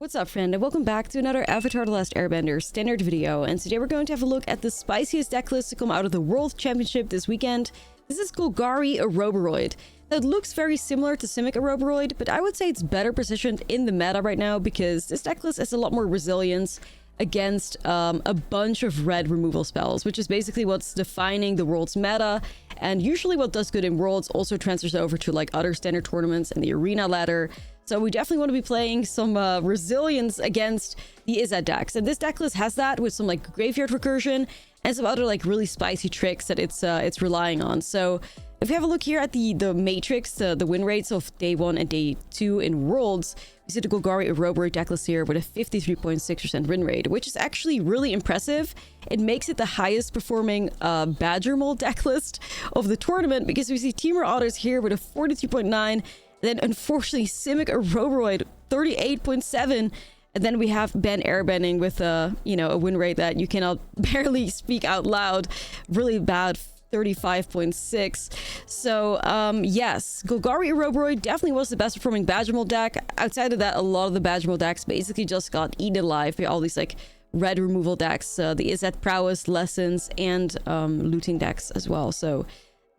What's up, friend, and welcome back to another Avatar: The Last Airbender standard video. And today we're going to have a look at the spiciest deck list to come out of the World Championship this weekend. This is Golgari Ouroboros. Now, it looks very similar to Simic Ouroboros, but I would say it's better positioned in the meta right now because this deck list has a lot more resilience against a bunch of red removal spells, which is basically what's defining the World's meta. And usually what does good in Worlds also transfers over to like other standard tournaments and the arena ladder. So we definitely want to be playing some resilience against the Izzet decks. And this deck list has that with some like graveyard recursion and some other like really spicy tricks that it's relying on. So if you have a look here at the matrix, the win rates of day 1 and day 2 in Worlds, we see the Golgari Ouroboros deck list here with a 53.6% win rate, which is actually really impressive. It makes it the highest performing Badger Mold deck list of the tournament because we see Teamer Otters here with a 43.9%. Then unfortunately Simic Ouroboros 38.7%, and then we have Ben Airbending with a win rate that you cannot barely speak out loud, really bad 35.6%. So yes, Golgari Ouroboros definitely was the best performing Badger Mold deck. Outside of that, a lot of the Badger Mold decks basically just got eaten alive by all these like red removal decks, the Izzet Prowess, Lessons, and looting decks as well. So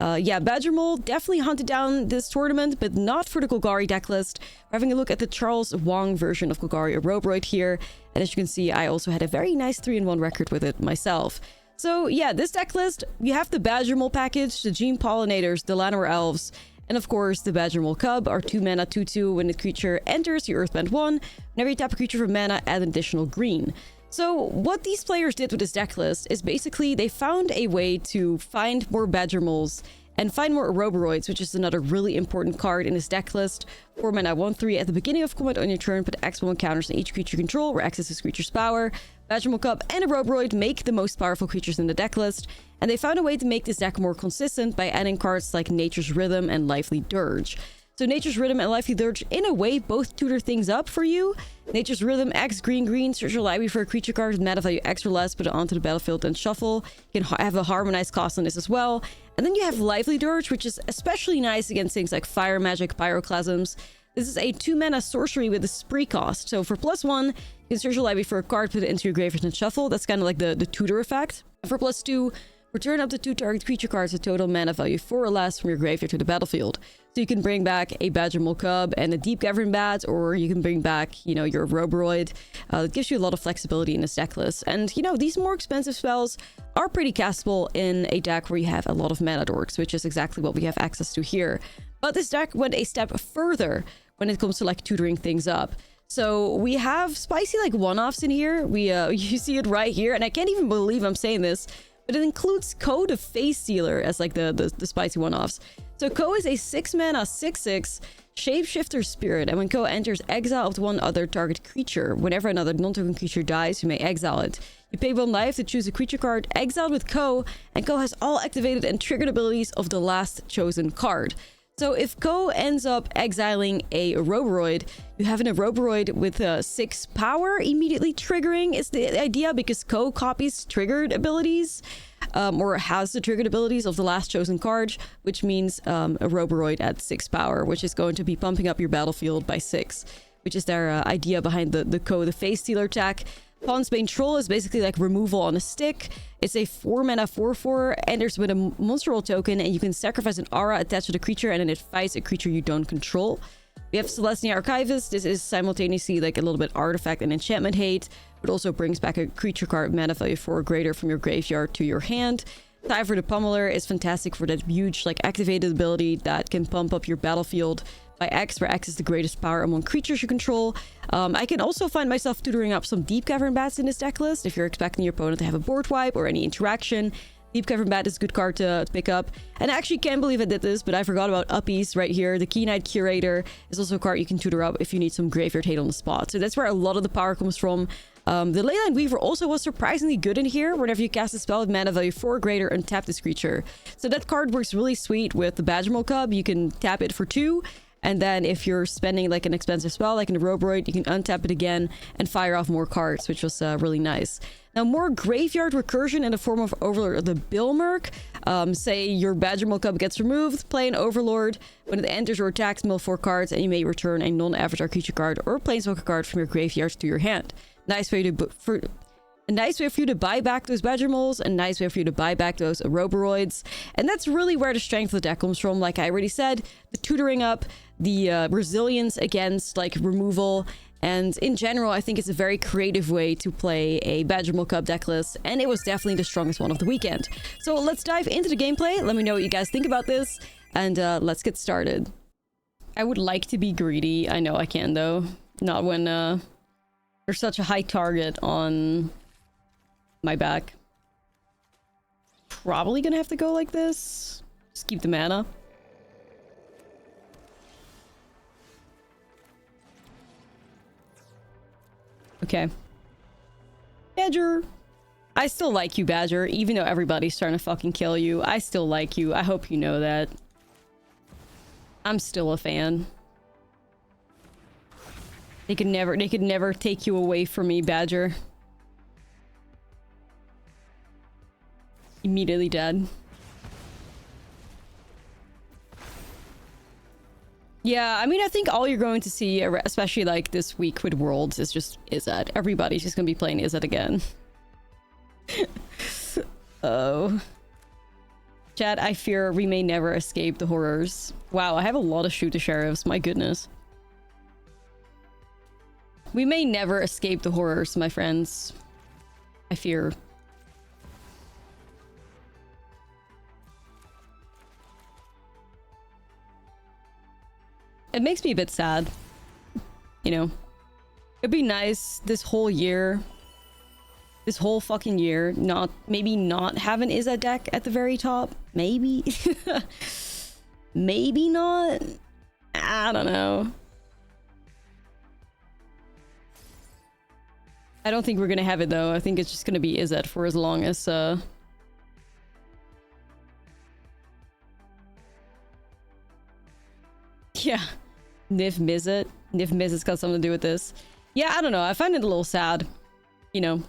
yeah, Badger Mold definitely hunted down this tournament, but not for the Golgari deck list. We're having a look at the Charles Wong version of Golgari Ouroboros here. And as you can see, I also had a very nice 3-in-1 record with it myself. So yeah, this deck list, you have the Badger Mold package, the Gene Pollinators, the Llanowar Elves, and of course the Badger Mold Cub, our 2-mana 2/2. When the creature enters your Earthband 1, whenever you tap a creature for mana, add an additional green. So what these players did with this deck list is basically they found a way to find more Badger Molds and find more Ouroboros, which is another really important card in this deck list. 4 mana 1/3 at the beginning of combat on your turn, put X1 counters on each creature you control where X is this creature's power. Badger Mold Cub and Ouroboros make the most powerful creatures in the deck list, and they found a way to make this deck more consistent by adding cards like Nature's Rhythm and Lively Dirge. So Nature's Rhythm and Lively Dirge, in a way, both tutor things up for you. Nature's Rhythm, X, green, search your library for a creature card with mana value X or less, put it onto the battlefield and shuffle. You can have a harmonized cost on this as well. And then you have Lively Dirge, which is especially nice against things like Fire Magic, Pyroclasms. This is a 2-mana sorcery with a spree cost. So for +1, you can search your library for a card, put it into your graveyard and shuffle. That's kind of like the tutor effect. And for +2, return up to 2 target creature cards with total mana value 4 or less from your graveyard to the battlefield. So you can bring back a Badger Mold Cub and a Deep Cavern Bat, or you can bring back, your Ouroboros. It gives you a lot of flexibility in this deck list. And, these more expensive spells are pretty castable in a deck where you have a lot of mana dorks, which is exactly what we have access to here. But this deck went a step further when it comes to, like, tutoring things up. So we have spicy, like, one-offs in here. You see it right here, and I can't even believe I'm saying this, but it includes Ko the Facestealer as like the spicy one-offs. So Ko is a 6-mana 6/6 shapeshifter spirit, and when Ko enters, exile up to one other target creature. Whenever another non-token creature dies, you may exile it. You pay 1 life to choose a creature card exiled with Ko, and Ko has all activated and triggered abilities of the last chosen card. So if Ko ends up exiling a Ouroboros, you have an Ouroboros with 6 power immediately triggering is the idea, because Ko copies triggered abilities, or has the triggered abilities of the last chosen card, which means Ouroboros at 6 power, which is going to be pumping up your battlefield by 6, which is their idea behind the Ko the Facestealer attack. Faunsbane Troll is basically like removal on a stick. It's a 4-mana 4/4, enters with a monster roll token, and you can sacrifice an aura attached to the creature, and then it fights a creature you don't control. We have Celestia Archivist. This is simultaneously like a little bit artifact and enchantment hate, but also brings back a creature card mana value 4 or greater from your graveyard to your hand. Tyver the Pummeler is fantastic for that huge like activated ability that can pump up your battlefield by X, where X is the greatest power among creatures you control. I can also find myself tutoring up some Deep Cavern Bats in this deck list if you're expecting your opponent to have a board wipe or any interaction. Deep Cavern Bat is a good card to pick up. And I actually can't believe I did this, but I forgot about Uppies right here. The Keen-Eyed Curator is also a card you can tutor up if you need some graveyard hate on the spot. So that's where a lot of the power comes from. The Leyline Weaver also was surprisingly good in here. Whenever you cast a spell with mana value 4 or greater, untap this creature. So that card works really sweet with the Badger Mold Cub. You can tap it for 2. And then if you're spending like an expensive spell, like an Ouroboros, you can untap it again and fire off more cards, which was really nice. Now, more graveyard recursion in the form of Overlord of the Bilmerk. Say your Badger Milk Cup gets removed, play an Overlord. When it enters or attacks, mill 4 cards, and you may return a non-avatar creature card or planeswalker card from your graveyard to your hand. Nice way a nice way for you to buy back those Badger Moles, a nice way for you to buy back those Ouroborooids. And that's really where the strength of the deck comes from. Like I already said, the tutoring up, the resilience against like removal, and in general, I think it's a very creative way to play a Badger Milk Cup deck list, and it was definitely the strongest one of the weekend. So let's dive into the gameplay. Let me know what you guys think about this, and let's get started. I would like to be greedy. I know I can though. Not when there's such a high target on my back. Probably gonna have to go like this. Just keep the mana. Okay. Badger. I still like you, Badger, even though everybody's trying to fucking kill you. I still like you. I hope you know that. I'm still a fan. They could never take you away from me, Badger. Immediately dead. Yeah, I mean, I think all you're going to see, especially like this week with Worlds, is just Izzet. Everybody's just gonna be playing Izzet again. Oh. Chat, I fear we may never escape the horrors. Wow, I have a lot of shoot the sheriffs, my goodness. We may never escape the horrors, my friends. I fear. It makes me a bit sad. You know. It'd be nice this whole year. This whole fucking year. Maybe not have an Izzet deck at the very top. Maybe. Maybe not. I don't know. I don't think we're gonna have it though. I think it's just gonna be Izzet for as long as yeah. Niv Mizzet. Niv Mizzet's got something to do with this. Yeah, I don't know. I find it a little sad. You know.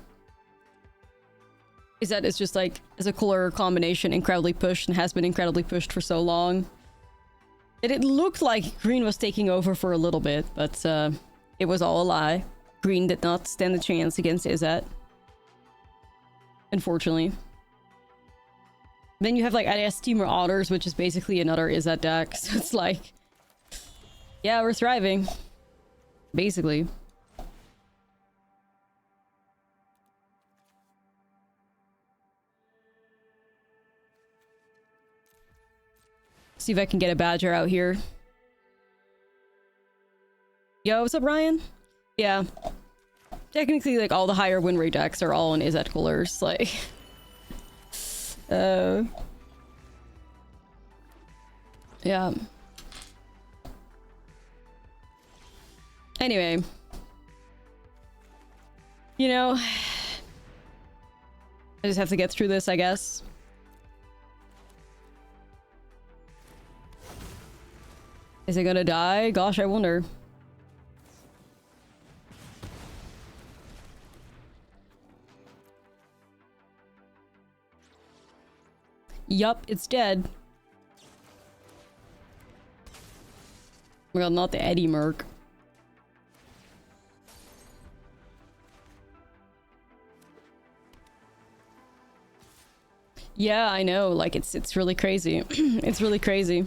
Izzet is just like, as a color combination, incredibly pushed and has been incredibly pushed for so long. And it looked like green was taking over for a little bit, but it was all a lie. Green did not stand a chance against Izzet. Unfortunately. Then you have like IDS Steamer Otters, which is basically another Izzet deck. So it's like, yeah, we're thriving. Basically. See if I can get a Badger out here. Yo, what's up, Ryan? Yeah. Technically, like, all the higher win rate decks are all in Izzet colors, like... yeah. Anyway. You know... I just have to get through this, I guess. Is it gonna die? Gosh, I wonder. Yup, it's dead. Oh my god, not the Eddie Merc. Yeah, I know. Like, it's really crazy. It's really crazy.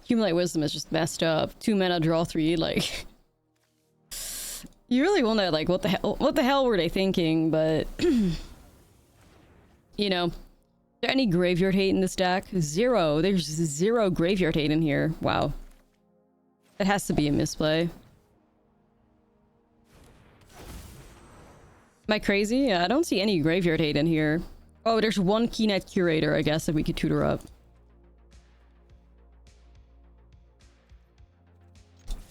Accumulate Wisdom is just messed up. 2 mana, draw 3, like... You really wonder, like, what the hell were they thinking, but... You know. Is there any graveyard hate in this deck? 0. There's 0 graveyard hate in here. Wow. That has to be a misplay. Am I crazy? Yeah, I don't see any graveyard hate in here. Oh, there's 1 Keynet Curator, I guess, that we could tutor up.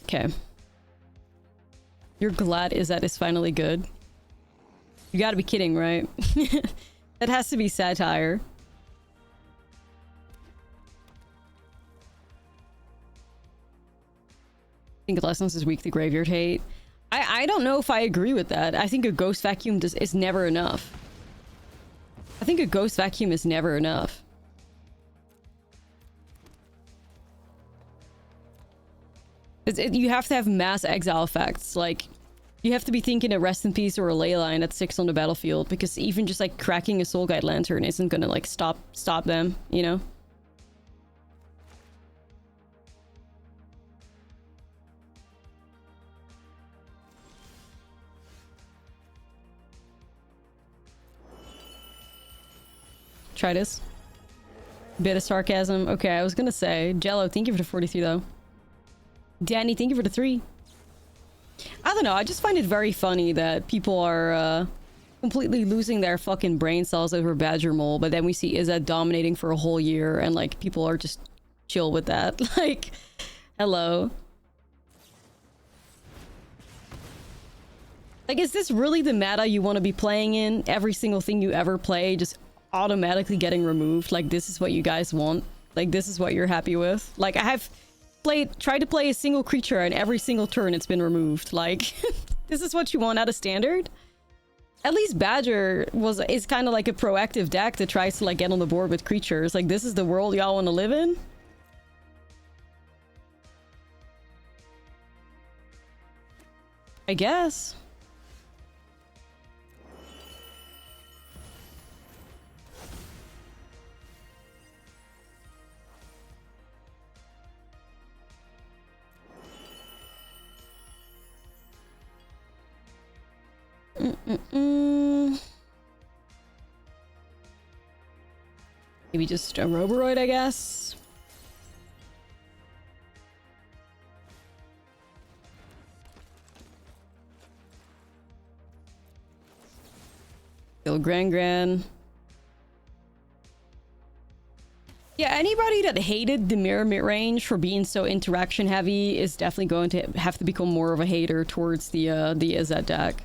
Okay. You're glad Izzet is finally good? You gotta be kidding, right? That has to be satire. think Lessons is weak to graveyard hate. I don't know if I agree with that. I think a Ghost Vacuum is never enough. I think a Ghost Vacuum is never enough. You have to have mass exile effects. Like, you have to be thinking a Rest in Peace or a Leyline at 6 on the battlefield, because even just like cracking a Soul Guide Lantern isn't gonna like stop them, you know? Try this. Bit of sarcasm. Okay, I was gonna say, Jello, thank you for the 43 though. Danny, thank you for the 3. I don't know, I just find it very funny that people are completely losing their fucking brain cells over Badger Mole, but then we see Izzet dominating for a whole year and like people are just chill with that. Like, hello. Like, is this really the meta you want to be playing in? Every single thing you ever play just automatically getting removed? Like, this is what you guys want? Like, this is what you're happy with? Like, I have tried to play a single creature and every single turn it's been removed. Like, this is what you want out of Standard? At least Badger is kind of like a proactive deck that tries to like get on the board with creatures. Like, this is the world y'all want to live in? I guess. Maybe just a Roboroid, I guess. Kill Gran. Yeah, anybody that hated the mirror mid-range for being so interaction heavy is definitely going to have to become more of a hater towards the Izzet deck.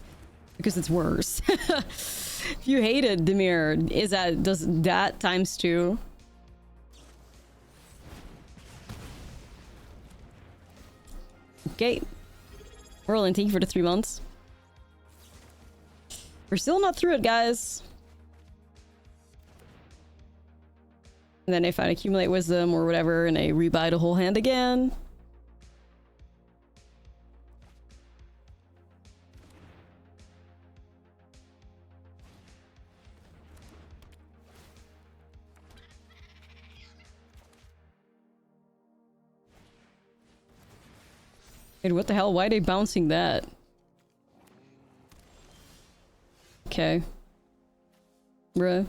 Because it's worse. If you hated Dimir, does that times 2? Okay. Merlin, thank you for the 3 months. We're still not through it, guys. And then if I accumulate wisdom or whatever, and I rebuy the whole hand again. Wait, what the hell? Why are they bouncing that? Okay. Bruh.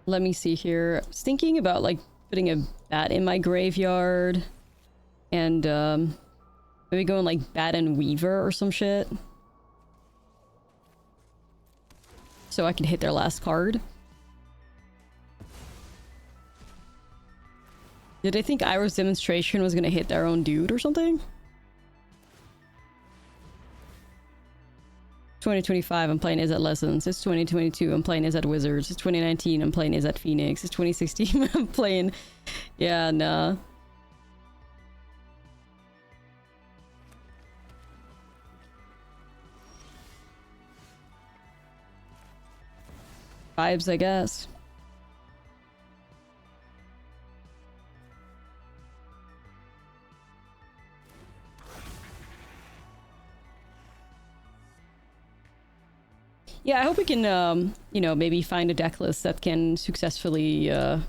Let me see here. I was thinking about like putting a bat in my graveyard and maybe going like Bat and Weaver or some shit. So I can hit their last card. Did I think Iroh's Demonstration was gonna hit their own dude or something? 2025, I'm playing Izzet Lessons. It's 2022, I'm playing Izzet Wizards. It's 2019, I'm playing Izzet Phoenix. It's 2016, I'm playing... Yeah, nah. Vibes, I guess. Yeah, I hope we can, you know, maybe find a deck list that can successfully, I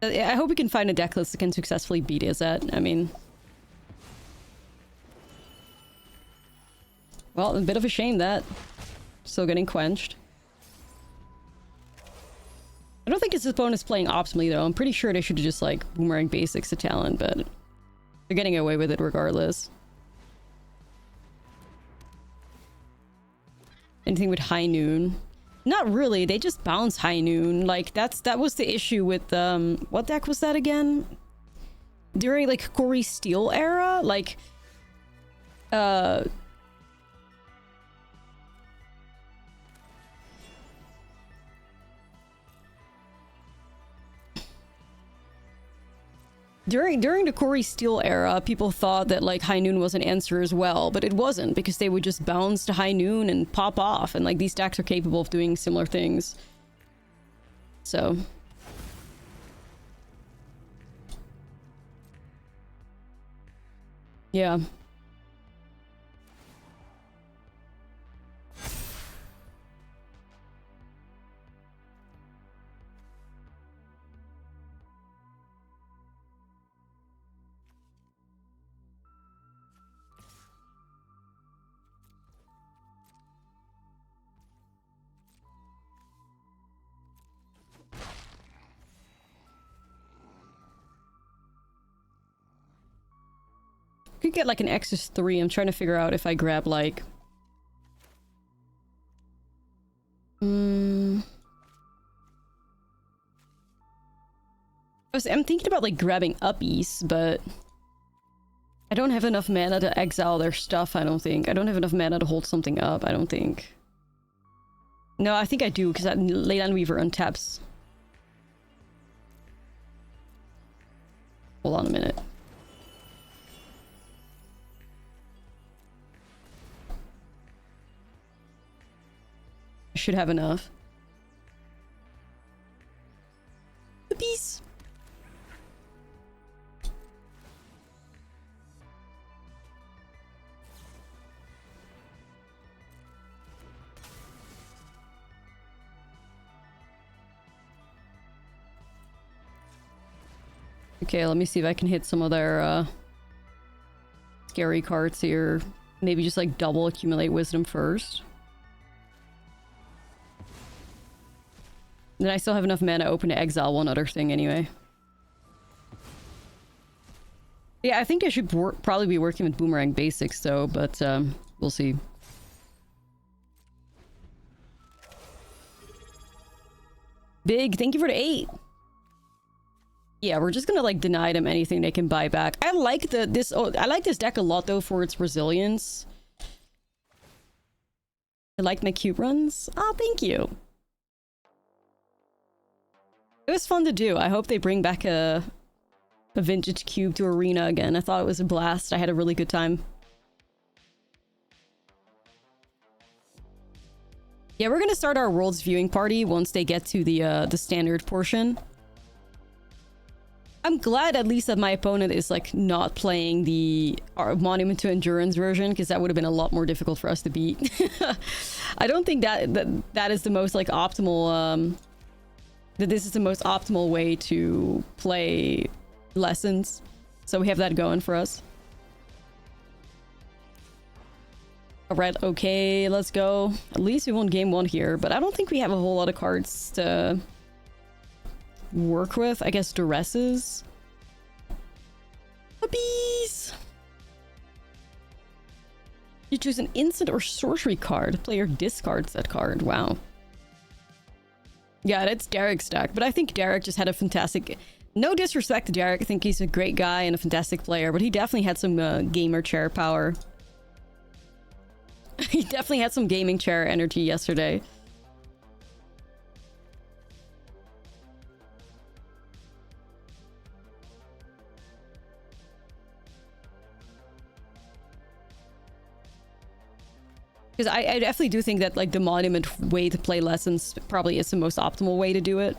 hope we can find a deck list that can successfully beat Izzet. I mean... Well, a bit of a shame that. Still getting quenched. I don't think his opponent's playing optimally, though. I'm pretty sure they should have just, like, boomerang basics to talent, but... They're getting away with it regardless. Anything with High Noon? Not really. They just bounce High Noon. Like that was the issue with what deck was that again? During like Corey Steele era, like During the Corey Steele era, people thought that like High Noon was an answer as well, but it wasn't, because they would just bounce to High Noon and pop off, and like these decks are capable of doing similar things. So yeah. Could get like an X's 3. I'm trying to figure out if I grab like I'm thinking about like grabbing uppies, but I don't have enough mana to exile their stuff, I don't think. I don't have enough mana to hold something up, I don't think. No, I think I do, because that Leyline Weaver untaps. Hold on a minute. I should have enough. The beast. Okay, let me see if I can hit some of their scary cards here. Maybe just like double accumulate wisdom first. Then I still have enough mana open to exile one other thing anyway. Yeah, I think I should probably be working with Boomerang Basics though, but we'll see. Big, thank you for the 8. Yeah, we're just gonna like deny them anything they can buy back. I like I like this deck a lot though for its resilience. I like my cube runs. Oh, thank you. It was fun to do. I hope they bring back a vintage cube to Arena again. I thought it was a blast. I had a really good time. Yeah, we're gonna start our World's Viewing Party once they get to the standard portion. I'm glad at least that my opponent is like not playing the Monument to Endurance version, because that would have been a lot more difficult for us to beat. I don't think that is the most like optimal that this is the most optimal way to play Lessons. So we have that going for us. Alright, okay, let's go. At least we won game 1 here, but I don't think we have a whole lot of cards to work with. I guess Duresses. Puppies! You choose an instant or sorcery card. Player discards that card. Wow. Yeah, that's Derek's deck, but I think Derek just had a fantastic... No disrespect to Derek, I think he's a great guy and a fantastic player, but he definitely had some gamer chair power. He definitely had some gaming chair energy yesterday. Because I definitely do think that like the Monument way to play Lessons probably is the most optimal way to do it.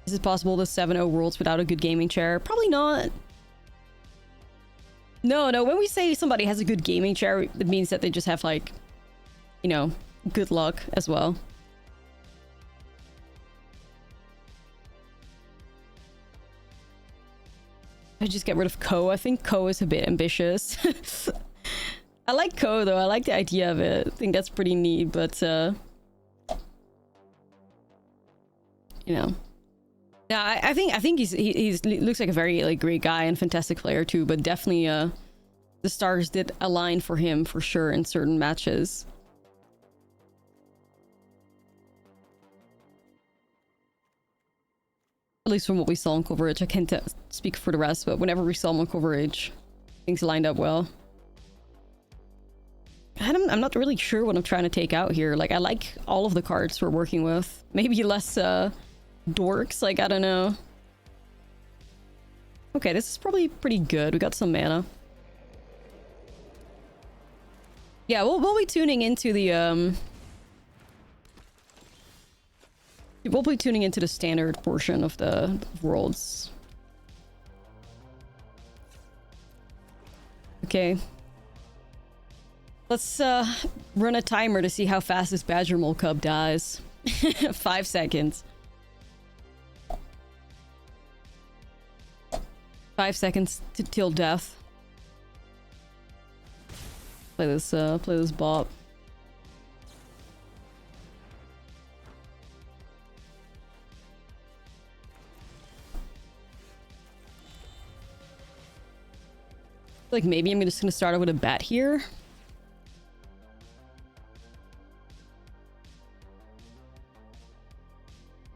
Is it possible to 7-0 Worlds without a good gaming chair? Probably not. No, when we say somebody has a good gaming chair, it means that they just have like, you know, good luck as well. I just get rid of Ko. I think Ko is a bit ambitious. I like Ko though. I like the idea of it. I think that's pretty neat, but you know. Yeah, I think he looks like a very like great guy and fantastic player too, but definitely the stars did align for him for sure in certain matches. At least from what we saw in coverage. I can't speak for the rest, but whenever we saw him on coverage, things lined up well. I'm not really sure what I'm trying to take out here. Like, I like all of the cards we're working with. Maybe less dorks, like, I don't know. Okay, this is probably pretty good. We got some mana. Yeah, we'll be tuning into the we'll be tuning into the standard portion of the worlds. Okay. Let's run a timer to see how fast this Badger Mole Cub dies. 5 seconds. 5 seconds till death. Play this bop. Like, maybe I'm just gonna start out with a bat here.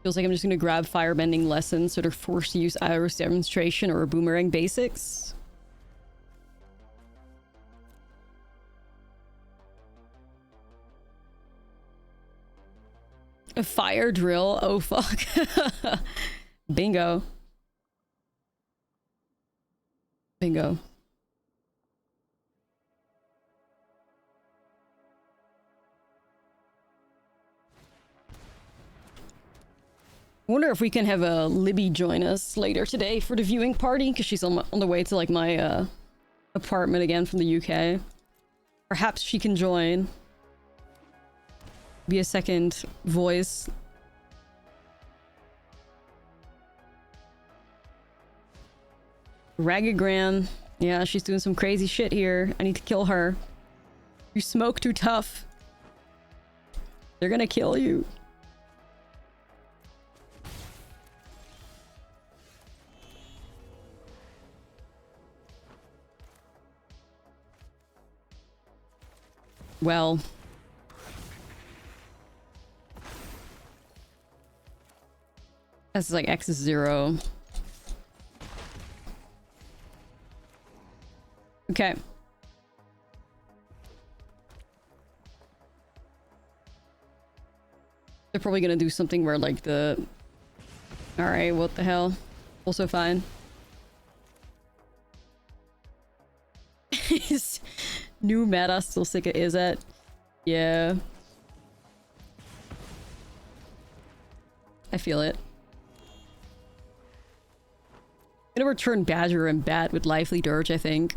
Feels like I'm just gonna grab Firebending Lessons, sort of forced to use Iris Demonstration or Boomerang Basics. A Fire Drill? Oh fuck. Bingo. Bingo. I wonder if we can have Libby join us later today for the viewing party, because she's on the way to like my apartment again from the UK. Perhaps she can join. Be a second voice. Ragged Gran. Yeah, she's doing some crazy shit here. I need to kill her. You smoke too tough. They're gonna kill you. Well, that's like X is 0. Okay. They're probably gonna do something where like the... Alright, what the hell? Also fine. New meta, still sick of is it? Yeah. I feel it. I'm gonna return Badger and Bat with Lively Dirge, I think.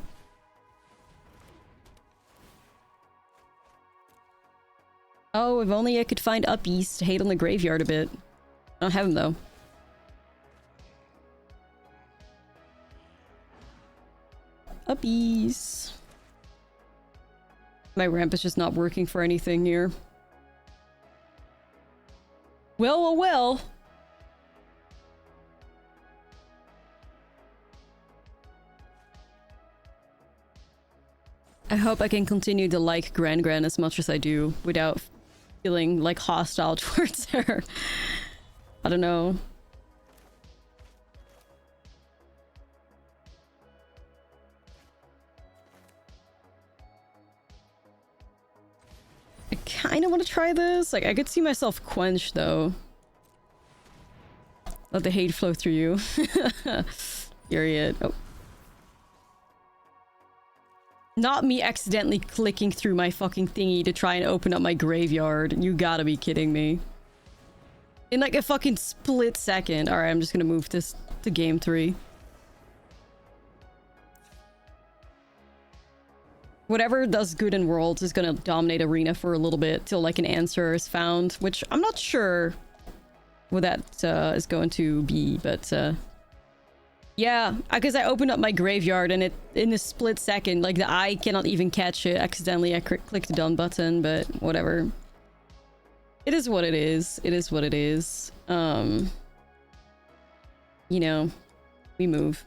Oh, if only I could find Uppies to hate on the graveyard a bit. I don't have him though. Uppies. My ramp is just not working for anything here. Well, well, well. I hope I can continue to like Gran as much as I do without feeling like hostile towards her. I don't know. I kind of want to try this. Like, I could see myself quench, though. Let the hate flow through you. Period. Oh. Not me accidentally clicking through my fucking thingy to try and open up my graveyard. You gotta be kidding me. In like a fucking split second. Alright, I'm just gonna move this to game 3. Whatever does good in Worlds is gonna dominate Arena for a little bit till like an answer is found, which I'm not sure what that is going to be, but yeah, because I opened up my graveyard and it in a split second, like the eye cannot even catch it. Accidentally I clicked the done button, but whatever. It is what it is. It is what it is. You know, we move.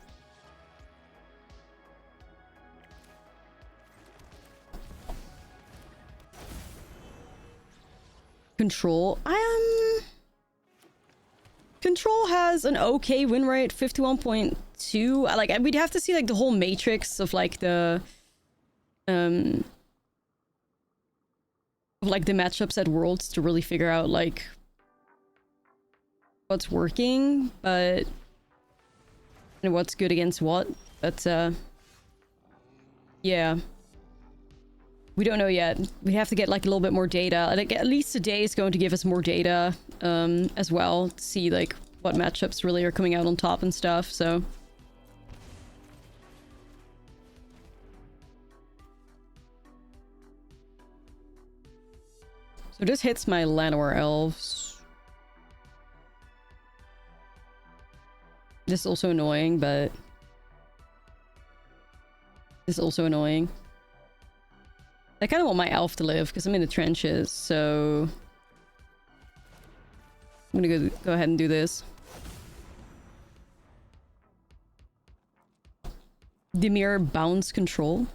Control. Control has an okay win rate, 51.2. Like, we'd have to see like the whole matrix of like the matchups at Worlds to really figure out like what's working, but and what's good against what. But yeah. We don't know yet. We have to get like a little bit more data. Like at least today is going to give us more data as well to see like what matchups really are coming out on top and stuff. So this hits my Llanowar elves. This is also annoying, but this is also annoying. I kind of want my elf to live because I'm in the trenches, so I'm gonna go ahead and do this. Dimir bounce control.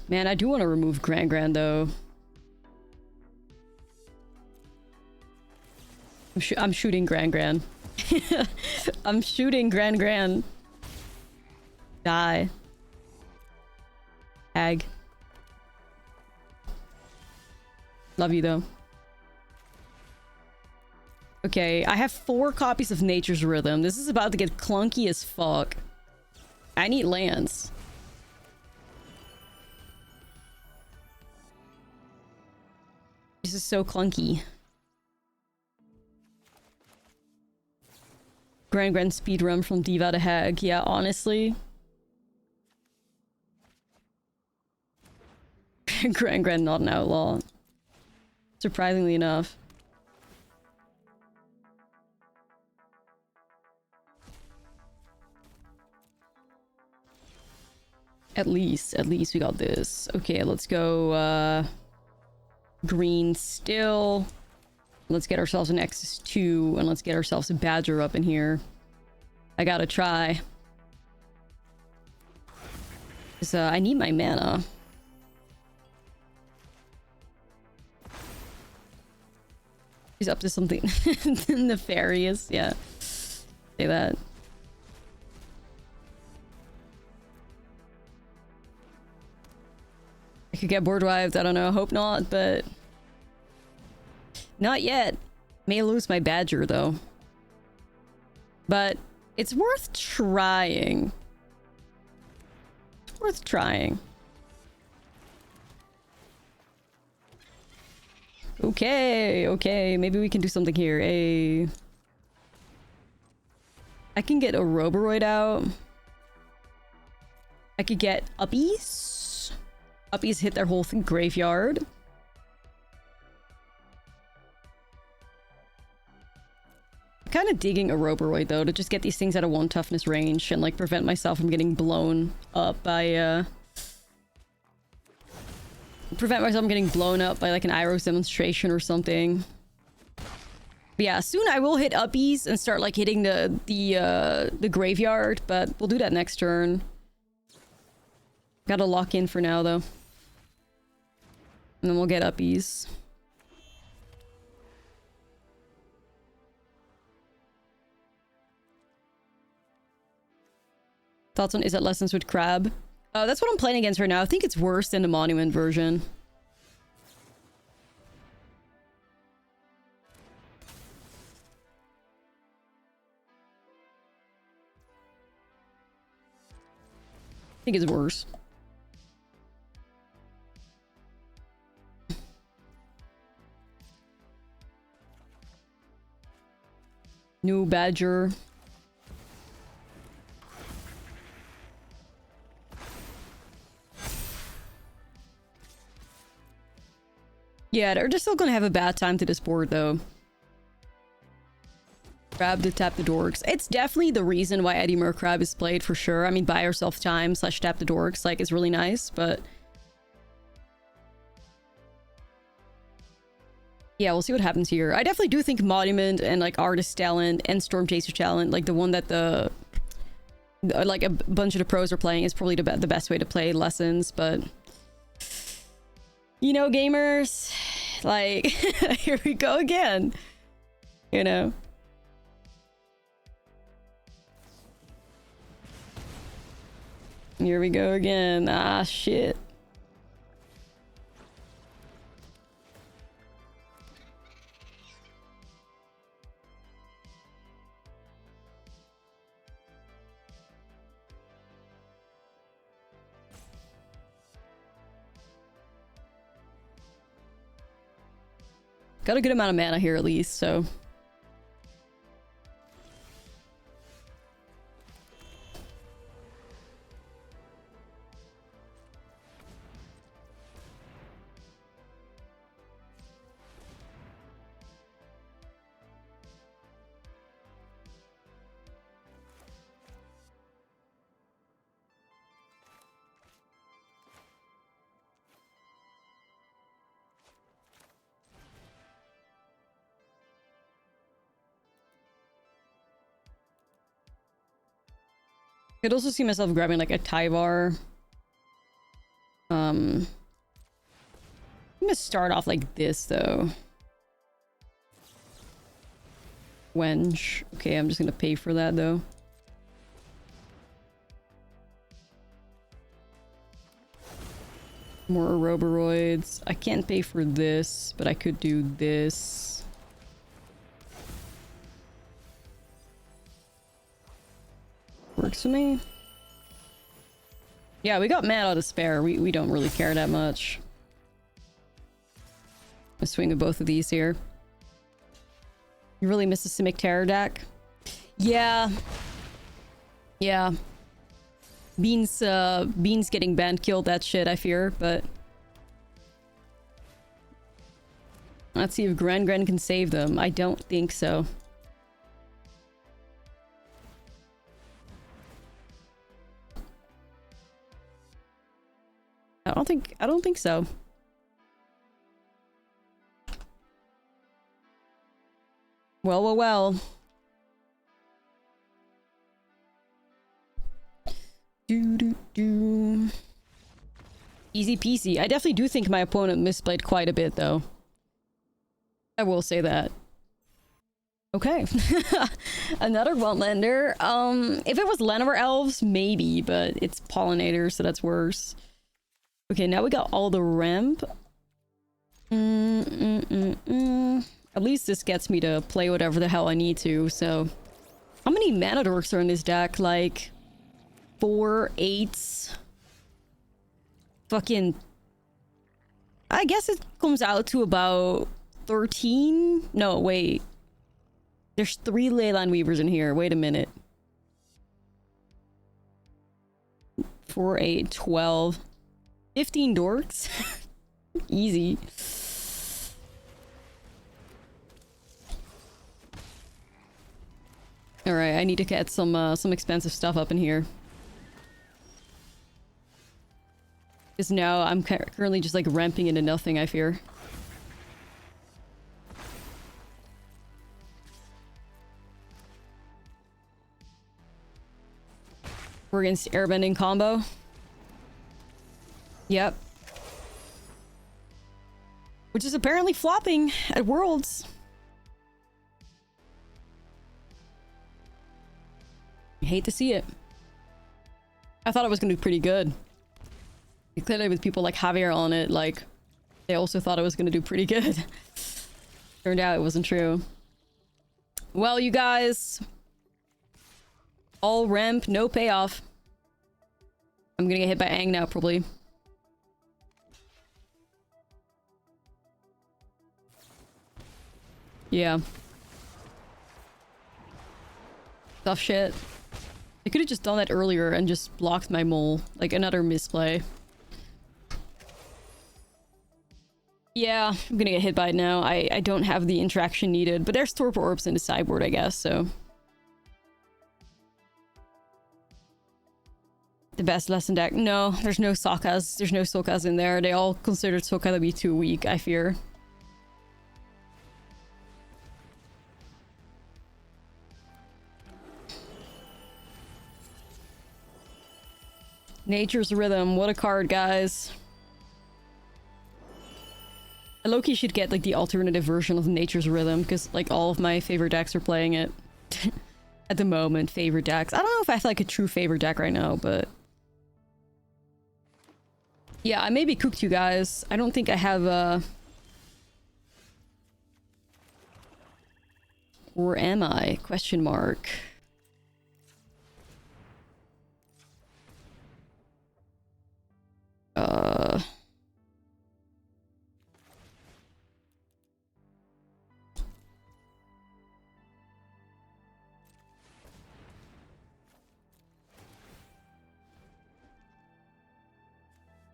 Man, I do want to remove Gran though. I'm shooting Gran. I'm shooting Gran. Die. Hag. Love you though. Okay, I have 4 copies of Nature's Rhythm. This is about to get clunky as fuck. I need lands. This is so clunky. Gran speedrun from Diva to Hag. Yeah, honestly. Gran not an outlaw. Surprisingly enough. At least we got this. Okay, let's go green still. Let's get ourselves an Nexus 2 and let's get ourselves a Badger up in here. I gotta try. Cause I need my mana. He's up to something nefarious. Yeah. Say that. I could get board wiped. I don't know. Hope not, but not yet. May lose my Badger though. But it's worth trying. It's worth trying. Okay. Maybe we can do something here. I can get a Roboroid out. I could get Uppies. Uppies hit their whole graveyard. I'm kind of digging a Roboroid though to just get these things out of 1 toughness range and like prevent myself from getting blown up by prevent myself from getting blown up by like an Iroh's demonstration or something. But yeah, soon I will hit Uppies and start like hitting the graveyard, but we'll do that next turn. Gotta lock in for now though. And then we'll get Uppies. Thoughts on Is It Lessons with Crab? That's what I'm playing against right now. I think it's worse than the Monument version. I think it's worse. New Badger. Yeah, they're just still gonna have a bad time to this board, though. Crab to tap the dorks. It's definitely the reason why Eddie Crab is played, for sure. I mean, buy yourself time / tap the dorks, like, is really nice, but... yeah, we'll see what happens here. I definitely do think Monument and, like, Artist Talent and Storm Chaser Talent, like, the one that the like a bunch of the pros are playing is probably the best way to play lessons, but you know, gamers, like, here we go again, you know. Here we go again. Ah, shit. Got a good amount of mana here at least, so... Could also see myself grabbing like a Tyvar. I'm gonna start off like this though. Wench. Okay, I'm just gonna pay for that though. More Ouroboros. I can't pay for this, but I could do this. Works for me. Yeah, we got mana to spare. We don't really care that much. I'm gonna swing with both of these here. You really miss the Simic Terror deck? Yeah. Yeah. Beans getting banned killed that shit, I fear, but... Let's see if Gran can save them. I don't think so. I don't think so. Well. Easy peasy. I definitely do think my opponent misplayed quite a bit though. I will say that. Okay. Another Wantlander. If it was Llanowar Elves, maybe, but it's Pollinator, so that's worse. Okay, now we got all the ramp. At least this gets me to play whatever the hell I need to, so... How many mana dorks are in this deck? Like... 4, 8... Fucking... I guess it comes out to about... 13? No, wait. There's 3 Leyline Weavers in here. Wait a minute. 4, 8, 12... 15 dorks? Easy. Alright, I need to get some expensive stuff up in here. Because now I'm currently just like ramping into nothing, I fear. We're against airbending combo. Yep. Which is apparently flopping at Worlds. I hate to see it. I thought it was gonna be pretty good. Clearly with people like Javier on it, like, they also thought it was gonna do pretty good. Turned out it wasn't true. Well, you guys. All ramp, no payoff. I'm gonna get hit by Aang now, probably. Yeah. Tough shit. I could have just done that earlier and just blocked my mole. Like another misplay. Yeah, I'm gonna get hit by it now. I don't have the interaction needed, but there's Torpor Orbs in the sideboard, I guess, so... The best lesson deck? No, there's no Sokkas. There's no Sokkas in there. They all considered Sokka to be too weak, I fear. Nature's Rhythm. What a card, guys. I low-key should get, like, the alternative version of Nature's Rhythm, because, like, all of my favorite decks are playing it. At the moment, favorite decks. I don't know if I have, like, a true favorite deck right now, but... yeah, I maybe cooked you guys. I don't think I have a... or am I? Question mark.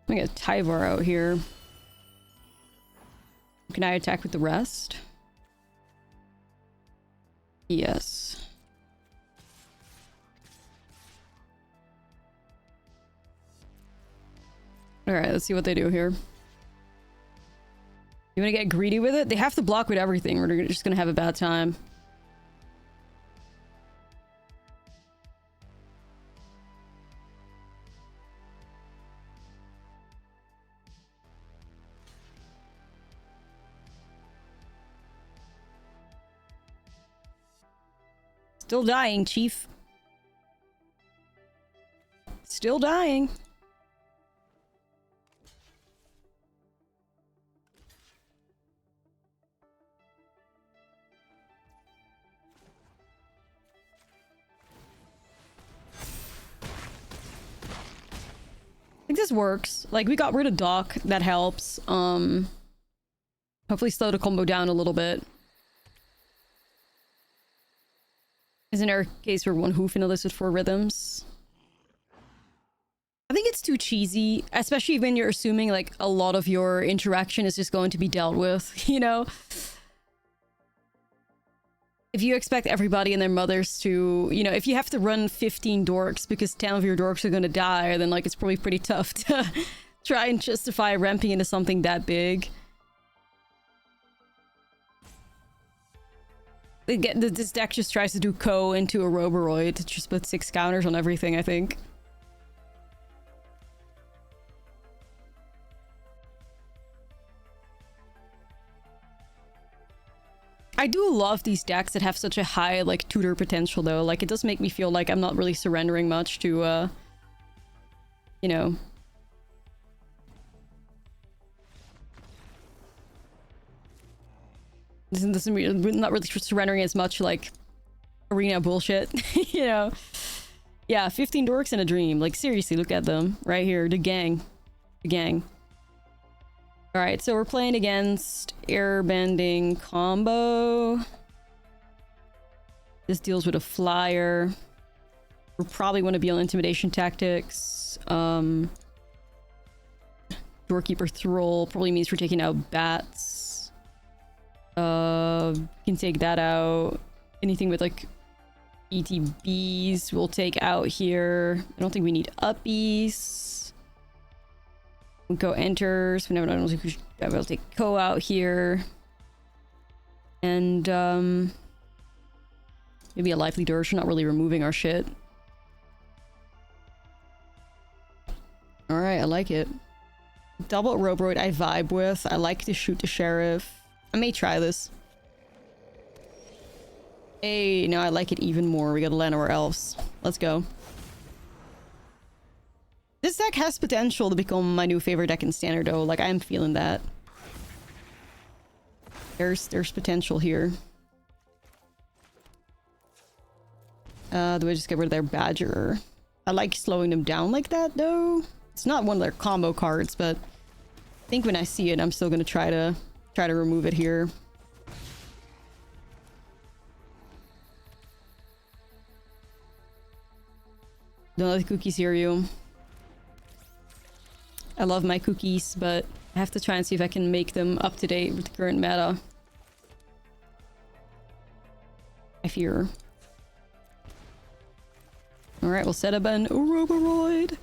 I'm gonna get Tyvar out here. Can I attack with the rest? Yes. Alright, let's see what they do here. You wanna get greedy with it? They have to block with everything, or they're just gonna have a bad time. Still dying, Chief. Still dying. I think this works. Like, we got rid of Doc. That helps. Hopefully slow the combo down a little bit. Isn't there a case where one hoof in a list with 4 rhythms? I think it's too cheesy, especially when you're assuming like a lot of your interaction is just going to be dealt with, you know? If you expect everybody and their mothers to, you know, if you have to run 15 dorks because 10 of your dorks are gonna die, then like it's probably pretty tough to try and justify ramping into something that big. This deck just tries to do Ko into a Roboroid to just put 6 counters on everything, I think. I do love these decks that have such a high, like, tutor potential, though. Like, it does make me feel like I'm not really surrendering much to, you know... not really surrendering as much like arena bullshit, you know? Yeah, 15 dorks in a dream. Like, seriously, look at them right here. The gang. The gang. Alright, so we're playing against airbending combo. This deals with a flyer. We'll probably want to be on intimidation tactics. Doorkeeper Thrall probably means we're taking out bats. Can take that out. Anything with like ETBs we'll take out here. I don't think we need uppies. We'll go enters. Whenever I don't think we should, I'll take Ko out here. And maybe a lively dirge. We're not really removing our shit. Alright, I like it. Double Roboroid I vibe with. I like to shoot the sheriff. I may try this. Hey, now I like it even more. We gotta land our elves. Let's go. This deck has potential to become my new favorite deck in Standard, though. Like, I'm feeling that. There's potential here. Do I just get rid of their Badger? I like slowing them down like that, though. It's not one of their combo cards, but I think when I see it, I'm still gonna try to remove it here. Don't let the cookies hear you. I love my cookies, but I have to try and see if I can make them up to date with the current meta. I fear. Alright, we'll set up an Roboroid.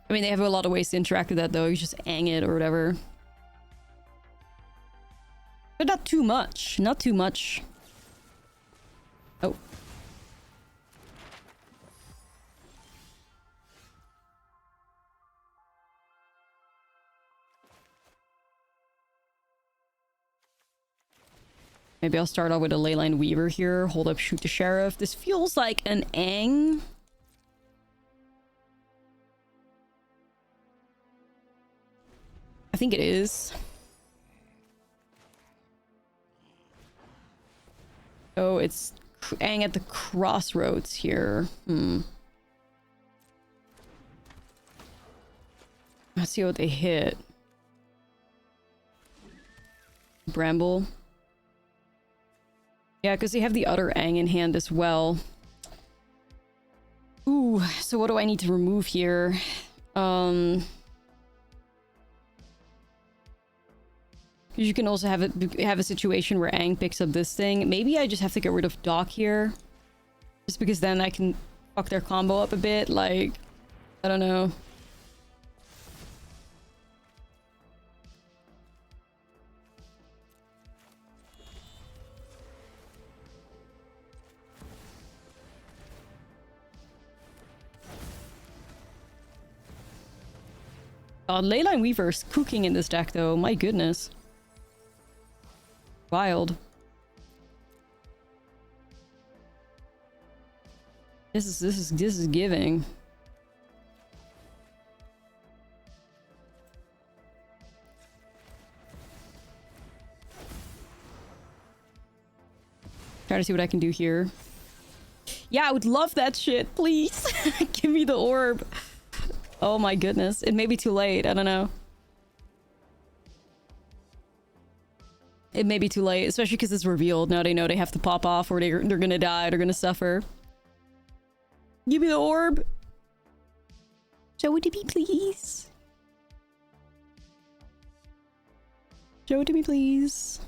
I mean, they have a lot of ways to interact with that, though. You just ang it or whatever. But not too much. Not too much. Maybe I'll start off with a Leyline Weaver here. Hold up, shoot the Sheriff. This feels like an Aang. I think it is. Oh, it's Aang at the crossroads here. Let's see what they hit. Bramble. Yeah, because they have the other Aang in hand as well. Ooh, so what do I need to remove here? You can also have a situation where Aang picks up this thing. Maybe I just have to get rid of Doc here. Just because then I can fuck their combo up a bit. Like, I don't know. Leyline Weaver's cooking in this deck though. My goodness. Wild. This is giving. Try to see what I can do here. Yeah, I would love that shit. Please. Give me the orb. Oh my goodness. It may be too late. I don't know. It may be too late, especially because it's revealed. Now they know they have to pop off or they're gonna die. They're gonna suffer. Give me the orb. Show it to me, please. Show it to me, please.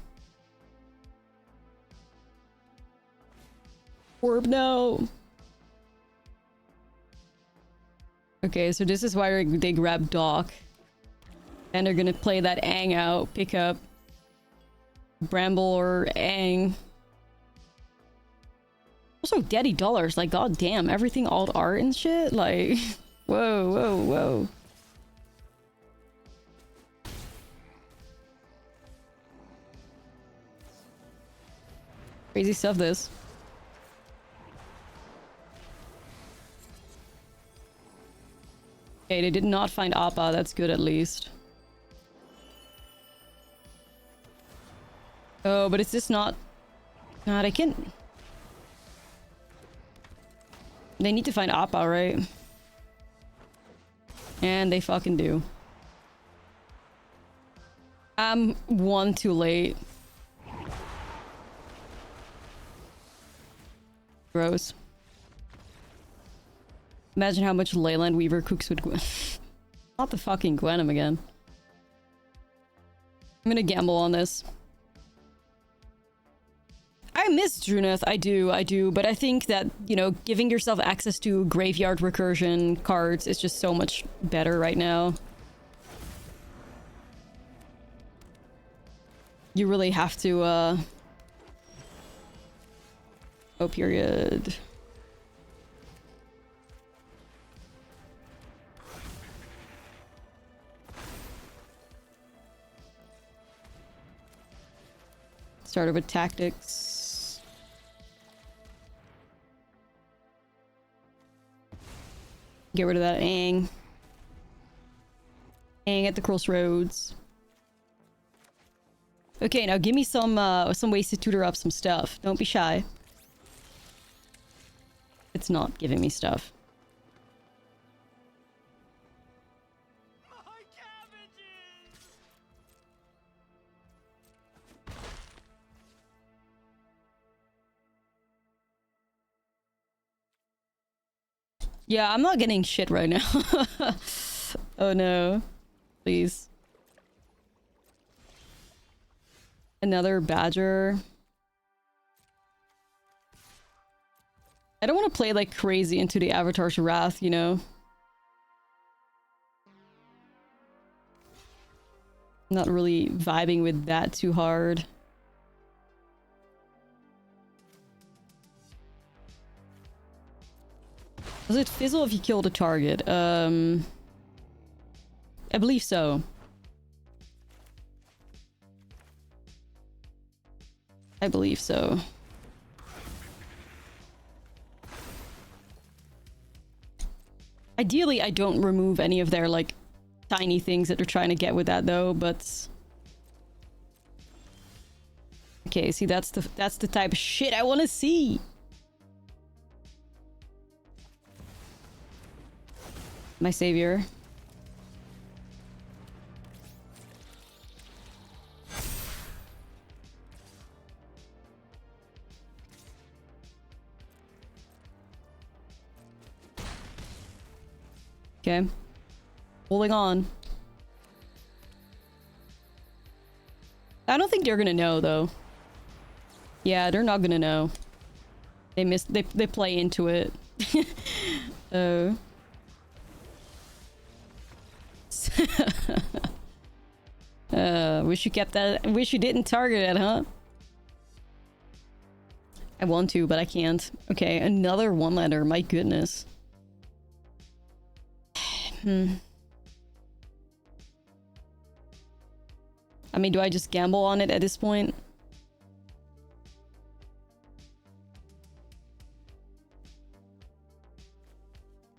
Orb, no. Okay, so this is why they grab Doc. And they're gonna play that Aang out, pick up Bramble or Aang. Also, Daddy Dollars, like, goddamn, everything alt art and shit, like, whoa, whoa, whoa. Crazy stuff, this. Okay, they did not find Appa, that's good at least. Oh, but it's just not... God, I can't... They need to find Appa, right? And they fucking do. I'm one too late. Gross. Imagine how much Leyline Weaver cooks with Gwen. Not the fucking Gwenom again. I'm gonna gamble on this. I miss Druneth, I do, but I think that, you know, giving yourself access to graveyard recursion cards is just so much better right now. You really have to, oh, period. Started with tactics. Get rid of that Aang. Aang at the crossroads. Okay, now give me some ways to tutor up some stuff. Don't be shy. It's not giving me stuff. Yeah, I'm not getting shit right now. Oh no. Please. Another badger. I don't want to play like crazy into the Avatar's Wrath, you know? I'm not really vibing with that too hard. Does it fizzle if you kill the target? I believe so. I believe so. Ideally, I don't remove any of their, like, tiny things that they're trying to get with that, though, but... Okay, see, that's the type of shit I want to see! My savior. Okay. Holding on. I don't think they're gonna know, though. Yeah, they're not gonna know. They play into it. Oh. Wish you kept that. Wish you didn't target it, huh? I want to, but I can't. Okay, another one-letter. My goodness. I mean, do I just gamble on it at this point?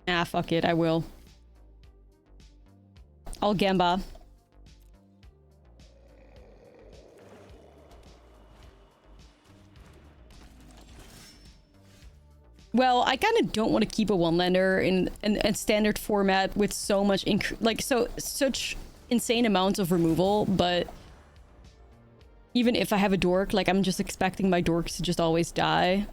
Ah, fuck it. I will. I'll gamba. Well, I kind of don't want to keep a one-lander in standard format with so much such insane amounts of removal, but even if I have a dork, like, I'm just expecting my dorks to just always die.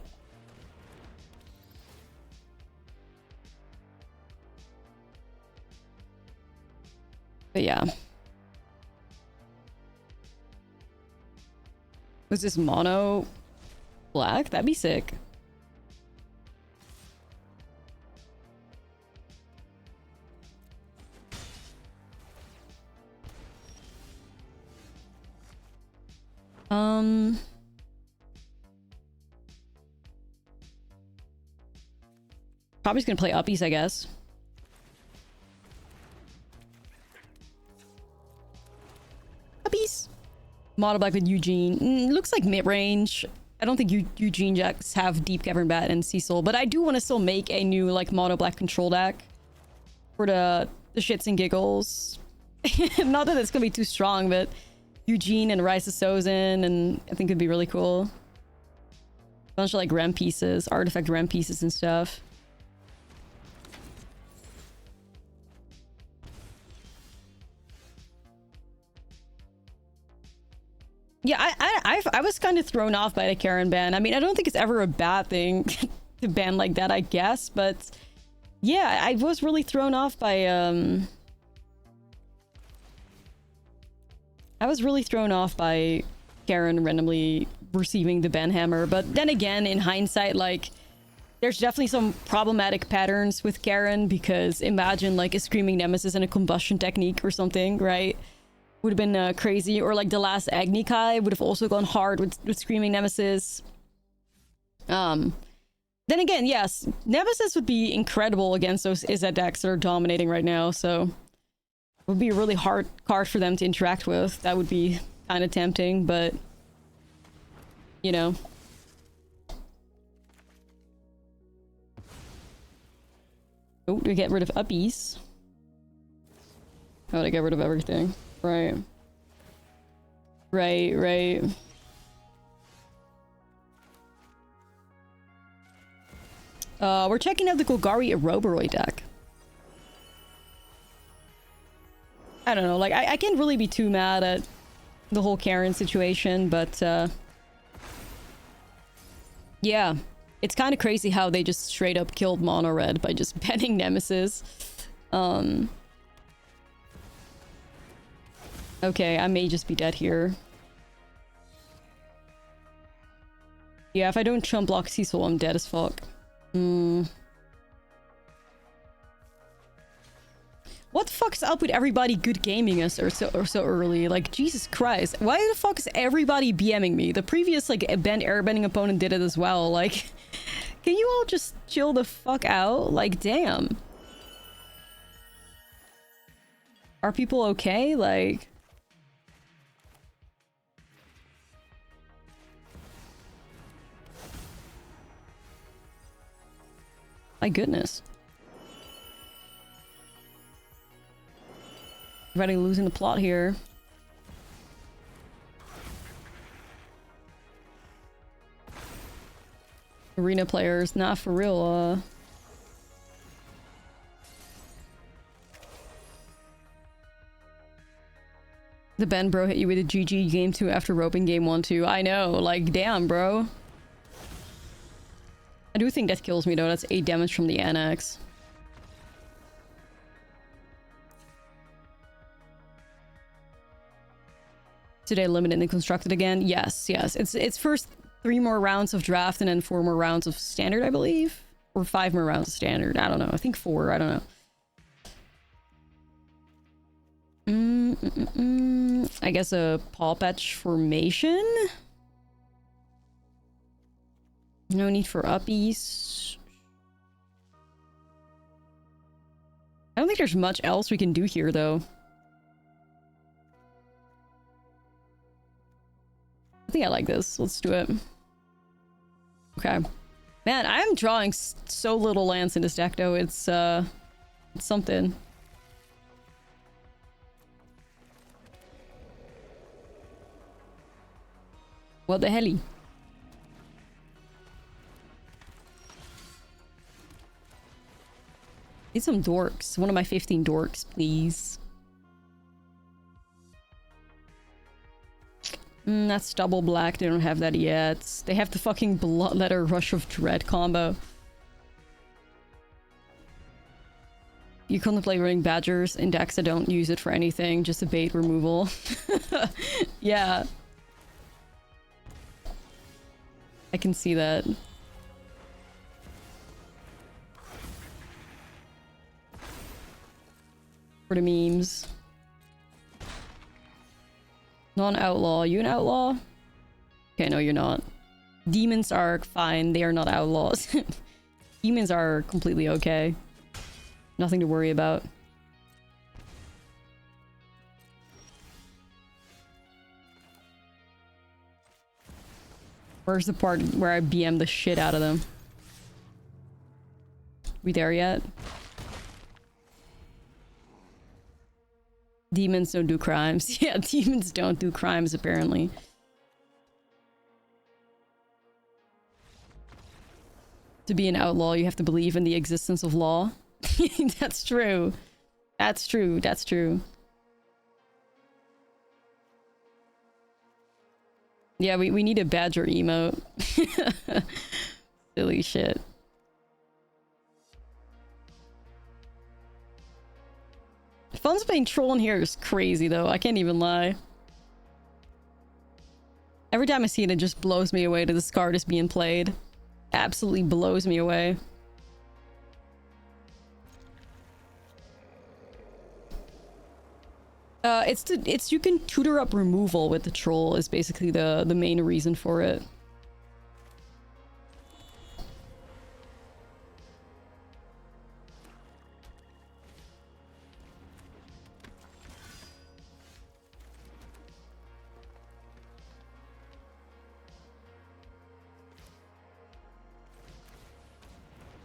But yeah. Was this mono black? That'd be sick. Probably just gonna play uppies, I guess. Uppies. Mono black with Eugene. Looks like mid-range. I don't think Eugene Jacks have Deep Cavern Bat and SPICIEST, but I do want to still make a new, like, mono black control deck for the shits and giggles. Not that it's gonna be too strong, but Eugene and Rise of Sozin, and I think it'd be really cool. A bunch of, like, rem pieces, artifact rem pieces and stuff. Yeah, I was kind of thrown off by the Karen ban. I mean, I don't think it's ever a bad thing to ban like that, I guess, but yeah, I was really thrown off by I was really thrown off by Karen randomly receiving the ban hammer. But then again, in hindsight, like, there's definitely some problematic patterns with Karen, because imagine, like, a Screaming Nemesis and a combustion technique or something, right? Would have been crazy. Or, like, the last Agni Kai would have also gone hard with Screaming Nemesis. Then again, yes, Nemesis would be incredible against those Izzet decks that are dominating right now, so it would be a really hard card for them to interact with. That would be kind of tempting, but you know. Oh, to get rid of uppies. Oh, to get rid of everything. Right. Right. We're checking out the Golgari Aeroboroid deck. I don't know, like, I can't really be too mad at the whole Karen situation, but yeah. It's kind of crazy how they just straight up killed Mono Red by just banning Nemesis. Okay, I may just be dead here. Yeah, if I don't chump block SPICIEST, I'm dead as fuck. What the fuck's up with everybody good gaming us or so early? Like, Jesus Christ. Why the fuck is everybody BMing me? The previous, like, airbending opponent did it as well. Like, can you all just chill the fuck out? Like, damn. Are people okay? Like... My goodness. Already losing the plot here. Arena players, not for real, The Ben bro hit you with a GG game 2 after roping game 1 too. I know, like, damn, bro. I do think that kills me though. That's 8 damage from the annex. Today limited and constructed again? Yes, yes. It's first 3 more rounds of draft and then 4 more rounds of standard, I believe. Or 5 more rounds of standard. I don't know. I think 4. I don't know. I guess a paw patch formation? No need for uppies. I don't think there's much else we can do here, though. I think I like this. Let's do it. Okay. Man, I'm drawing so little lands in this deck, though. It's something. What the helly? Need some dorks. One of my 15 dorks, please. That's double black. They don't have that yet. They have the fucking Bloodletter Rush of Dread combo. You contemplate running Badgers in decks that don't use it for anything, just a bait removal. Yeah. I can see that. For the memes. Non-outlaw. You an outlaw? Okay, no, you're not. Demons are fine. They are not outlaws. Demons are completely okay. Nothing to worry about. Where's the part where I BM the shit out of them? We there yet? Demons don't do crimes. Yeah, demons don't do crimes, apparently. To be an outlaw, you have to believe in the existence of law. That's true. That's true. That's true. Yeah, we need a badger emote. Silly shit. Faunsbane trolling here is crazy, though. I can't even lie. Every time I see it, it just blows me away that this card is being played. Absolutely blows me away. It's you can tutor up removal with the troll is basically the main reason for it.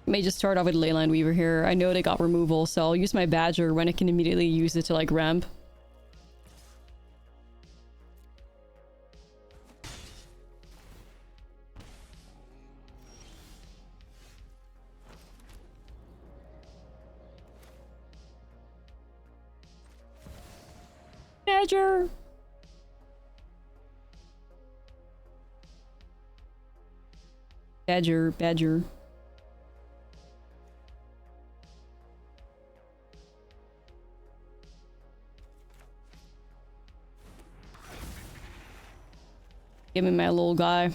May just start off with Leyline Weaver here. I know they got removal, so I'll use my Badger when I can immediately use it to like ramp. Badger! Badger, Badger. Give me my little guy.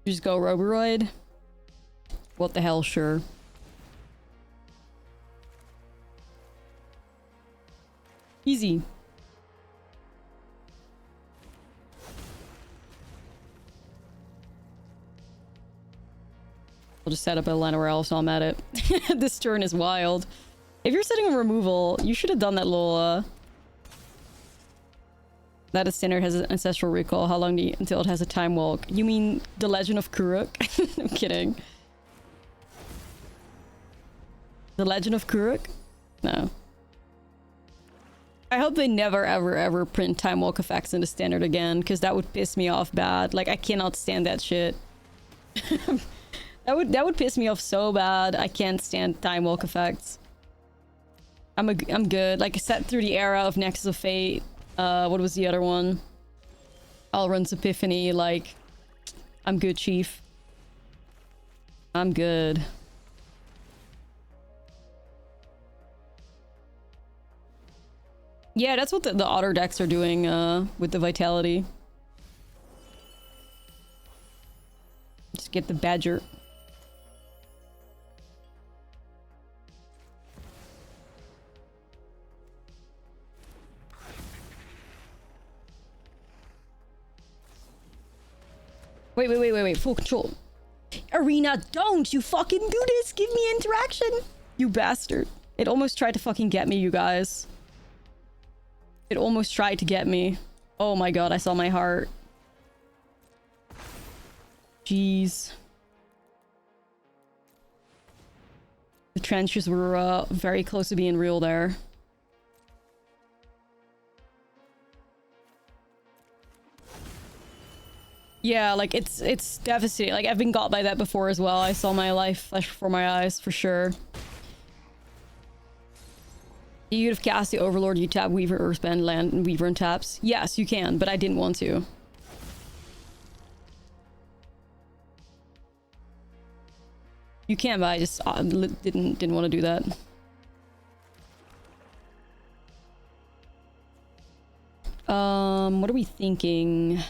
Just go Roboroid? What the hell, sure. Easy. I'll just set up a Llanowar so I'm at it. This turn is wild. If you're setting a removal, you should have done that little, That a standard has an ancestral recall. How long until it has a time walk? You mean the Legend of Kuruk? I'm kidding. The Legend of Kuruk? No. I hope they never ever print time walk effects into standard again, because that would piss me off bad. Like, I cannot stand that shit. that would piss me off so bad. I can't stand time walk effects. I'm good. Like, I sat through the era of Nexus of Fate. What was the other one? Alrund's Epiphany. Like, I'm good, Chief. I'm good. Yeah, that's what the otter decks are doing with the Vitality. Just get the Badger. Wait. Full control. Arena, don't you fucking do this! Give me interaction! You bastard. It almost tried to fucking get me, you guys. It almost tried to get me. Oh my god, I saw my heart. Jeez. The trenches were very close to being real there. Yeah, like it's devastating. Like, I've been got by that before as well. I saw my life flash before my eyes for sure. You'd have cast the Overlord, you tap Weaver, Earthbend, land, and Weaver and taps. Yes, you can, but I didn't want to. You can, but I just didn't want to do that. What are we thinking?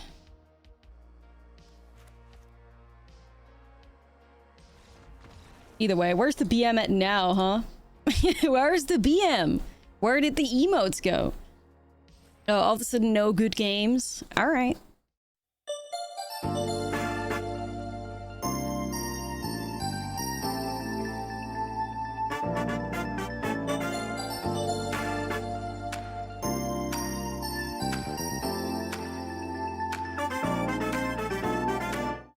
Either way, where's the BM at now, huh? Where's the BM? Where did the emotes go? Oh, all of a sudden, no good games. All right.